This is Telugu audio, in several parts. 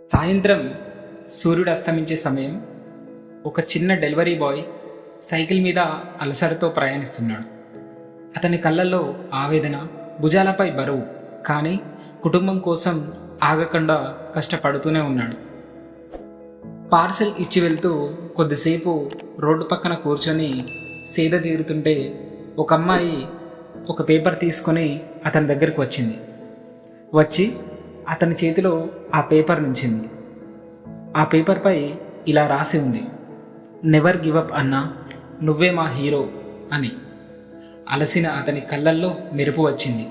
సాయంత్రం సూర్యుడు అస్తమించే సమయం. ఒక చిన్న డెలివరీ బాయ్ సైకిల్ మీద అలసటతో ప్రయాణిస్తున్నాడు. అతని కళ్ళల్లో ఆవేదన, భుజాలపై బరువు. కానీ కుటుంబం కోసం ఆగకుండా కష్టపడుతూనే ఉన్నాడు. పార్సెల్ ఇచ్చి వెళ్తూ కొద్దిసేపు రోడ్డు పక్కన కూర్చొని సేద తీరుతుంటే ఒక అమ్మాయి ఒక పేపర్ తీసుకొని అతని దగ్గరికి వచ్చి అతని చేతిలో ఆ పేపర్ నుంచింది. ఆ పేపర్పై ఇలా రాసి ఉంది, నెవర్ గివ్ అప్ అన్నా, నువ్వే మా హీరో అని. అలసిన అతని కళ్ళల్లో మెరుపు వచ్చింది.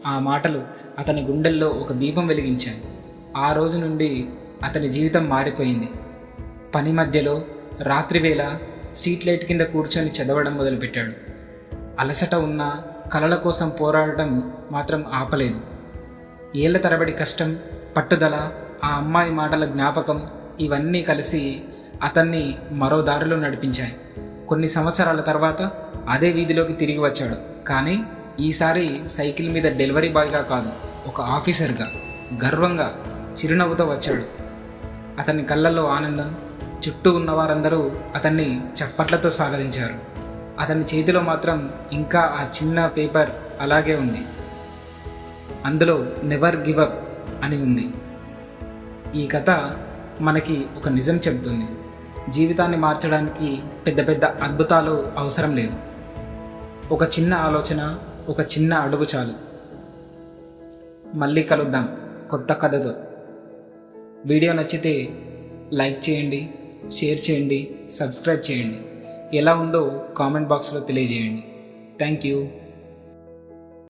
ఆ మాటలు అతని గుండెల్లో ఒక దీపం వెలిగించాయి. ఆ రోజు నుండి అతని జీవితం మారిపోయింది. పని మధ్యలో రాత్రివేళ స్ట్రీట్ లైట్ కింద కూర్చొని చదవడం మొదలుపెట్టాడు. అలసట ఉన్న కలల కోసం పోరాడటం మాత్రం ఆపలేదు. ఏళ్ల తరబడి కష్టం, పట్టుదల, ఆ అమ్మాయి మాటల జ్ఞాపకం ఇవన్నీ కలిసి అతన్ని మరో దారిలో నడిపించాయి. కొన్ని సంవత్సరాల తర్వాత అదే వీధిలోకి తిరిగి వచ్చాడు. కానీ ఈసారి సైకిల్ మీద డెలివరీ బాయ్గా కాదు, ఒక ఆఫీసర్గా, గర్వంగా, చిరునవ్వుతో వచ్చాడు. అతని కళ్ళల్లో ఆనందం. చుట్టూ ఉన్నవారందరూ అతన్ని చప్పట్లతో స్వాగతించారు. అతని చేతిలో మాత్రం ఇంకా ఆ చిన్న పేపర్ అలాగే ఉంది. అందులో నెవర్ గివ్ అప్ అని ఉంది. ఈ కథ మనకి ఒక నిజం చెబుతుంది. జీవితాన్ని మార్చడానికి పెద్ద పెద్ద అద్భుతాలు అవసరం లేదు. ఒక చిన్న ఆలోచన, ఒక చిన్న అడుగు చాలు. మళ్ళీ కలుద్దాం కొత్త కథతో. వీడియో నచ్చితే లైక్ చేయండి, షేర్ చేయండి, సబ్స్క్రైబ్ చేయండి. ఎలా ఉందో కామెంట్ బాక్స్లో తెలియజేయండి. Thank you.